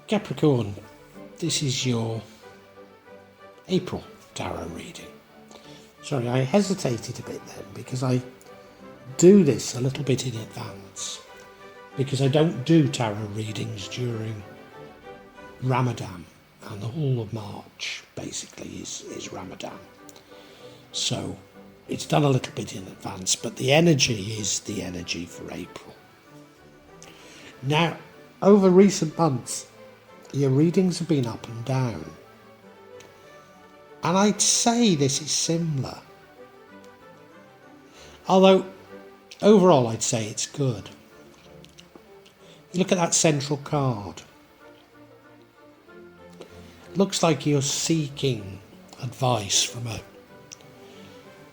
Capricorn, this is your April tarot reading. Sorry, I hesitated a bit then because I do this a little bit in advance because I don't do tarot readings during Ramadan, and the whole of March basically is Ramadan. So it's done a little bit in advance, but the energy is the energy for April. Now, over recent months, your readings have been up and down. And I'd say this is similar. Although, overall I'd say it's good. You look at that central card. It looks like you're seeking advice from a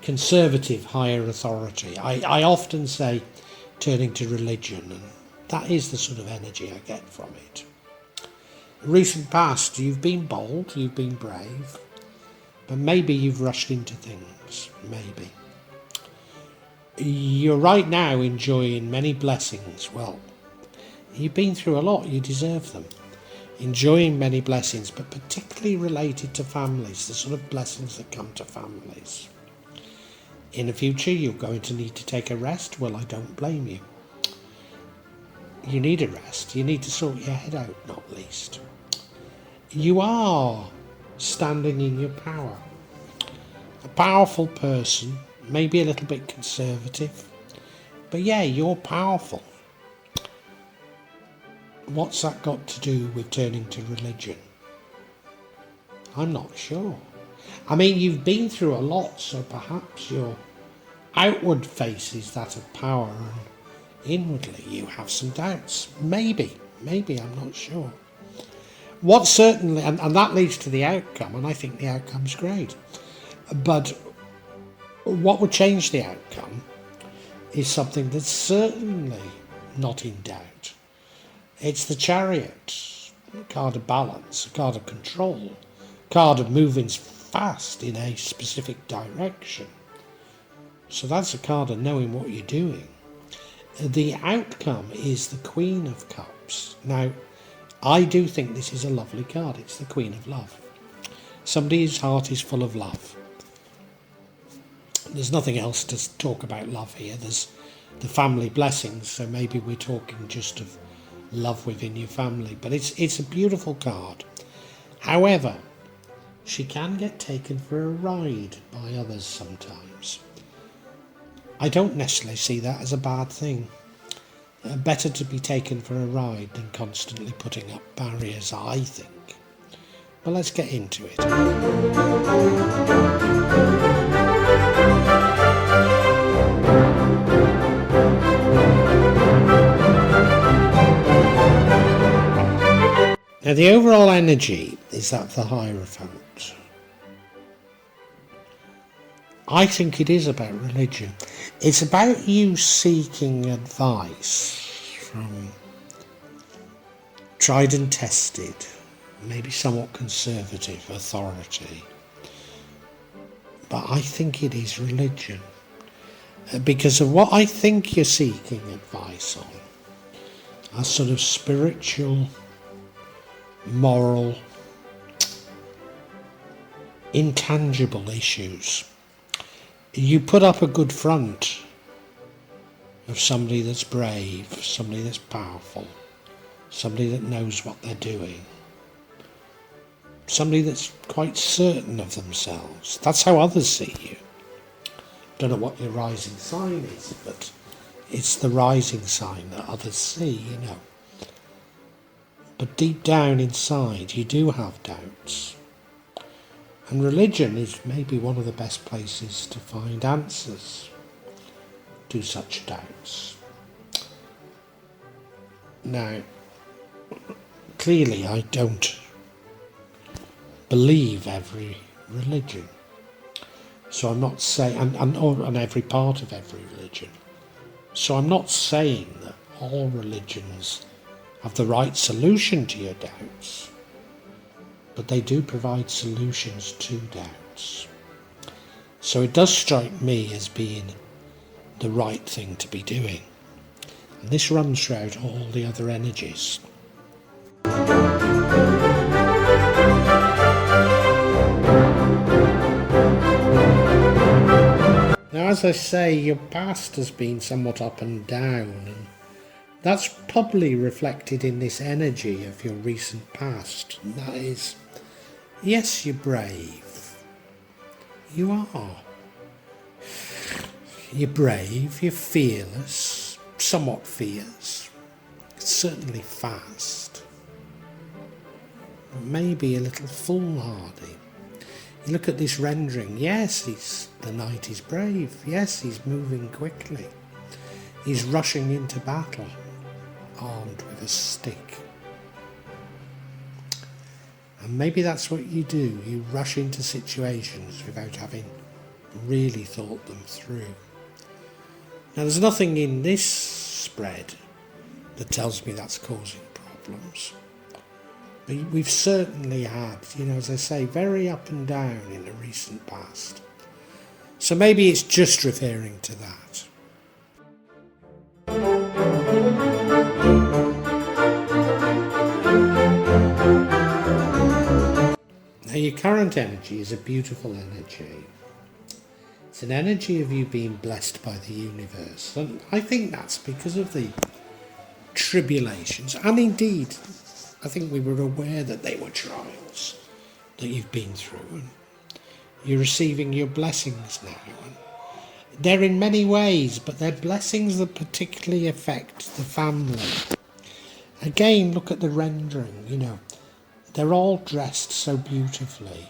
conservative higher authority. I often say turning to religion, and that is the sort of energy I get from it. Recent past, you've been bold, you've been brave, but maybe you've rushed into things, maybe. You're right now enjoying many blessings. Well, you've been through a lot, you deserve them. Enjoying many blessings, but particularly related to families, the sort of blessings that come to families. In the future, you're going to need to take a rest. Well, I don't blame you. You need a rest. You need to sort your head out, not least. You are standing in your power. A powerful person, maybe a little bit conservative, but yeah, you're powerful. What's that got to do with turning to religion? I'm not sure. I mean, you've been through a lot, so perhaps your outward face is that of power, and inwardly you have some doubts. Maybe, I'm not sure. What certainly, and that leads to the outcome, and I think the outcome's great. But what would change the outcome is something that's certainly not in doubt. It's the Chariot, a card of balance, a card of control, a card of moving fast in a specific direction. So that's a card of knowing what you're doing. The outcome is the Queen of Cups. Now, I do think this is a lovely card. It's the Queen of Love. Somebody's heart is full of love. There's nothing else to talk about love here. There's the family blessings, so maybe we're talking just of love within your family. But it's a beautiful card. However, she can get taken for a ride by others sometimes. I don't necessarily see that as a bad thing. Better to be taken for a ride than constantly putting up barriers, I think. But let's get into it. Now, the overall energy is that of the Hierophant. I think it is about religion. It's about you seeking advice from tried and tested, maybe somewhat conservative authority. But I think it is religion. Because of what I think you're seeking advice on are sort of spiritual, moral, intangible issues. You put up a good front of somebody that's brave, somebody that's powerful, somebody that knows what they're doing, somebody that's quite certain of themselves. That's how others see you. Don't know what your rising sign is, but it's the rising sign that others see, you know. But deep down inside, you do have doubts. And religion is maybe one of the best places to find answers to such doubts. Now, clearly I don't believe every religion. So I'm not saying, and every part of every religion. So I'm not saying that all religions have the right solution to your doubts. But they do provide solutions to doubts. So it does strike me as being the right thing to be doing. And this runs throughout all the other energies. Now, as I say, your past has been somewhat up and down, and that's probably reflected in this energy of your recent past. And that is, yes, you're brave. You are. You're brave, you're fearless, somewhat fierce, certainly fast, maybe a little foolhardy. You look at this rendering, yes, the knight is brave, yes, he's moving quickly, he's rushing into battle, armed with a stick. And maybe that's what you do, you rush into situations without having really thought them through. Now, there's nothing in this spread that tells me that's causing problems. But we've certainly had, as I say, very up and down in the recent past. So maybe it's just referring to that. Now, your current energy is a beautiful energy. It's an energy of you being blessed by the universe. And I think that's because of the tribulations. And indeed, I think we were aware that they were trials that you've been through. And you're receiving your blessings now. And they're in many ways, but they're blessings that particularly affect the family. Again, look at the rendering, They're all dressed so beautifully.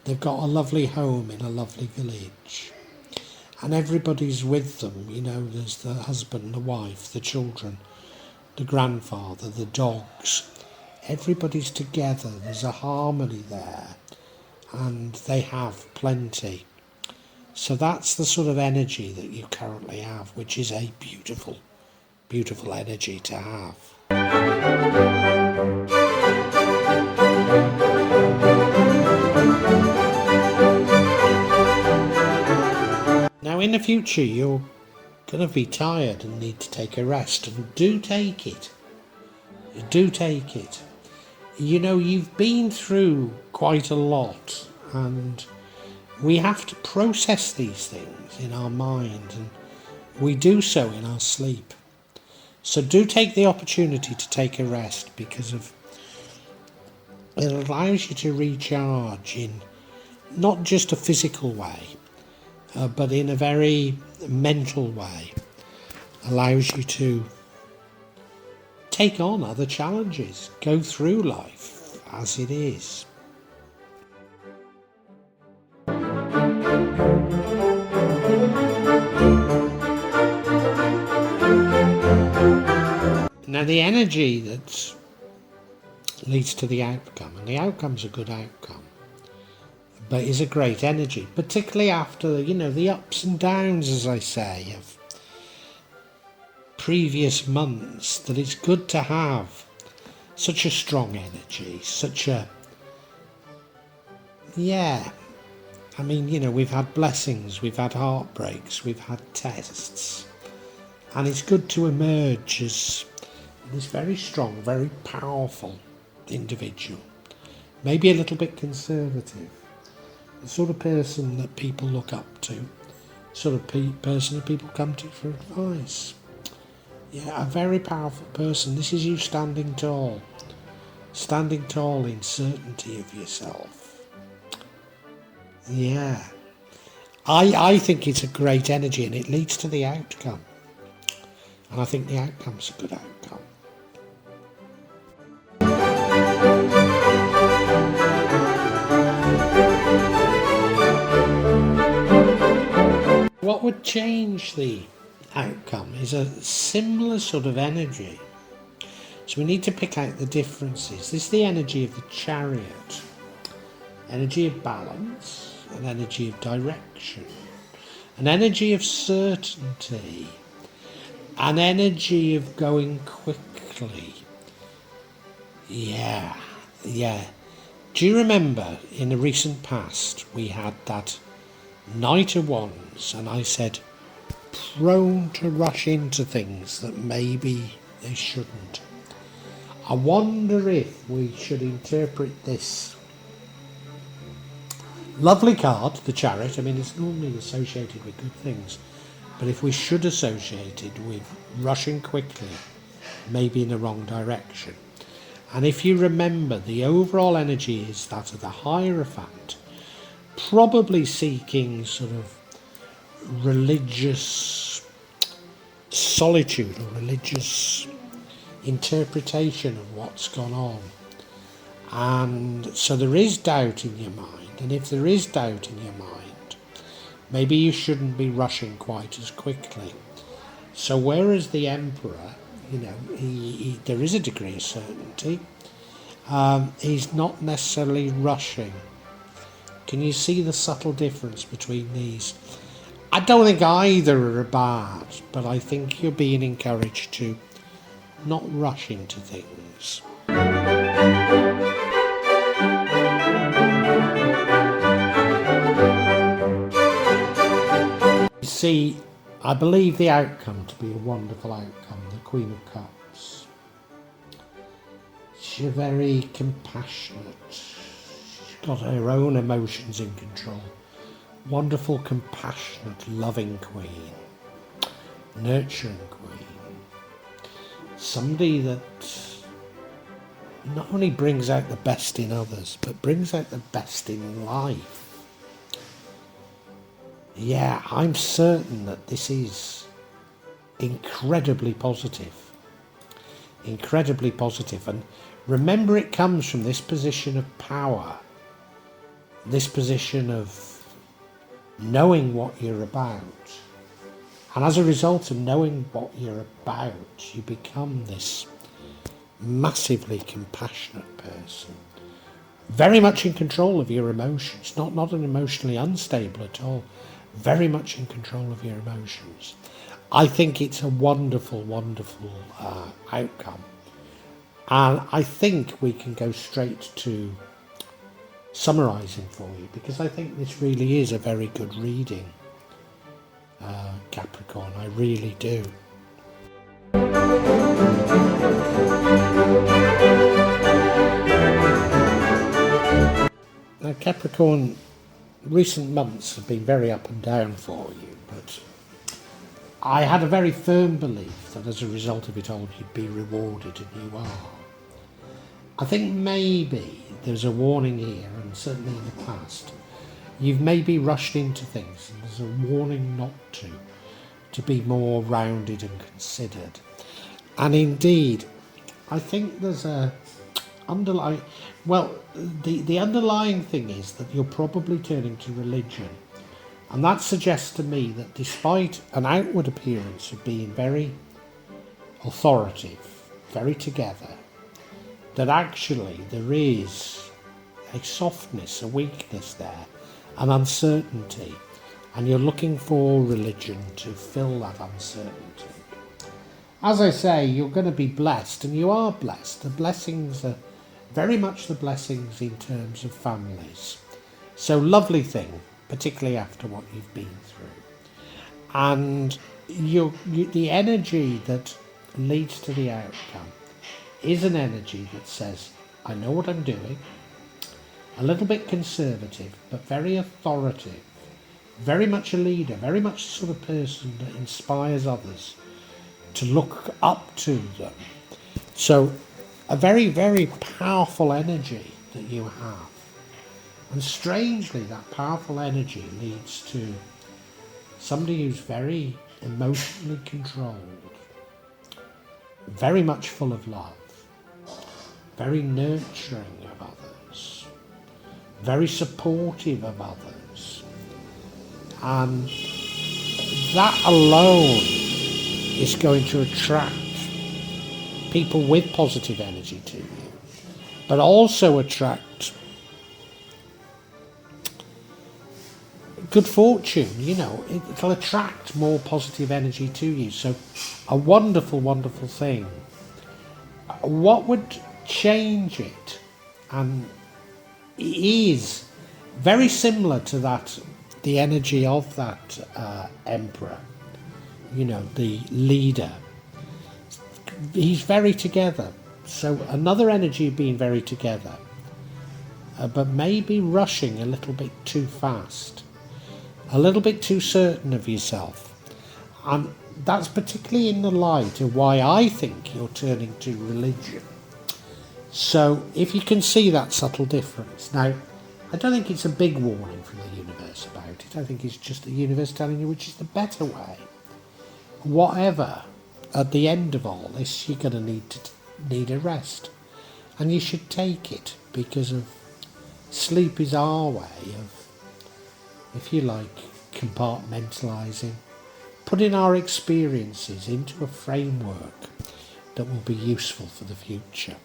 They've got a lovely home in a lovely village. And everybody's with them, there's the husband, the wife, the children, the grandfather, the dogs. Everybody's together, there's a harmony there, and they have plenty. So that's the sort of energy that you currently have, which is a beautiful, beautiful energy to have. Now, in the future, you're going to be tired and need to take a rest, and do take it. Do take it. You've been through quite a lot, and we have to process these things in our mind, and we do so in our sleep. So do take the opportunity to take a rest, because it allows you to recharge in not just a physical way, but in a very mental way. Allows you to take on other challenges, go through life as it is. Now, the energy that leads to the outcome, and the outcome's a good outcome, but is a great energy, particularly after, the ups and downs, as I say, of previous months, that it's good to have such a strong energy, we've had blessings, we've had heartbreaks, we've had tests, and it's good to emerge as this very strong, very powerful individual, maybe a little bit conservative, the sort of person that people look up to, sort of person that people come to for advice. Yeah, a very powerful person. This is you standing tall in certainty of yourself. Yeah, I think it's a great energy, and it leads to the outcome, and I think the outcome's a good outcome. What would change the outcome is a similar sort of energy. So we need to pick out the differences. This is the energy of the Chariot, energy of balance, an energy of direction, an energy of certainty, an energy of going quickly. Yeah. Do you remember in the recent past we had that Knight of Wands, and I said prone to rush into things that maybe they shouldn't. I wonder if we should interpret this lovely card, the Chariot. I mean, it's normally associated with good things, but if we should associate it with rushing quickly, maybe in the wrong direction. And if you remember, the overall energy is that of the Hierophant, probably seeking sort of religious solitude or religious interpretation of what's gone on. And so there is doubt in your mind, and if there is doubt in your mind, maybe you shouldn't be rushing quite as quickly. So whereas the Emperor, you know, there is a degree of certainty, he's not necessarily rushing. Can you see the subtle difference between these? I don't think either are bad, but I think you're being encouraged to not rush into things. You see, I believe the outcome to be a wonderful outcome, the Queen of Cups. She's very compassionate. She's got her own emotions in control. Wonderful, compassionate, loving queen. Nurturing queen. Somebody that not only brings out the best in others, but brings out the best in life. Yeah, I'm certain that this is incredibly positive. Incredibly positive. And remember, it comes from this position of power. This position of knowing what you're about. And as a result of knowing what you're about, you become this massively compassionate person. Very much in control of your emotions, not an emotionally unstable at all. Very much in control of your emotions. I think it's a wonderful, wonderful outcome. And I think we can go straight to summarising for you, because I think this really is a very good reading, Capricorn. I really do. Now, Capricorn, recent months have been very up and down for you, but I had a very firm belief that as a result of it all you'd be rewarded, and you are. I think maybe there's a warning here, and certainly in the past you've maybe rushed into things, and there's a warning not to be more rounded and considered. And indeed, I think there's a underlying, well, the underlying thing is that you're probably turning to religion, and that suggests to me that despite an outward appearance of being very authoritative, very together, that actually there is a softness, a weakness there, an uncertainty, and you're looking for religion to fill that uncertainty. As I say, you're going to be blessed, and you are blessed. The blessings are very much the blessings in terms of families. So lovely thing, particularly after what you've been through. And the energy that leads to the outcome is an energy that says, I know what I'm doing, a little bit conservative, but very authoritative, very much a leader, very much the sort of person that inspires others to look up to them. So a very, very powerful energy that you have. And strangely, that powerful energy leads to somebody who's very emotionally controlled, very much full of love, very nurturing of others, very supportive of others. And that alone is going to attract people with positive energy to you, but also attract good fortune. You know, it'll attract more positive energy to you. So a wonderful, wonderful thing. What would change it, and it is very similar to that the energy of that emperor, you know, the leader, he's very together. So another energy of being very together, but maybe rushing a little bit too fast, a little bit too certain of yourself. And that's particularly in the light of why I think you're turning to religion. So if you can see that subtle difference. Now, I don't think it's a big warning from the universe about it. I think it's just the universe telling you which is the better way. Whatever, at the end of all this, you're going to need a rest. And you should take it, because of sleep is our way of, if you like, compartmentalising, putting our experiences into a framework that will be useful for the future.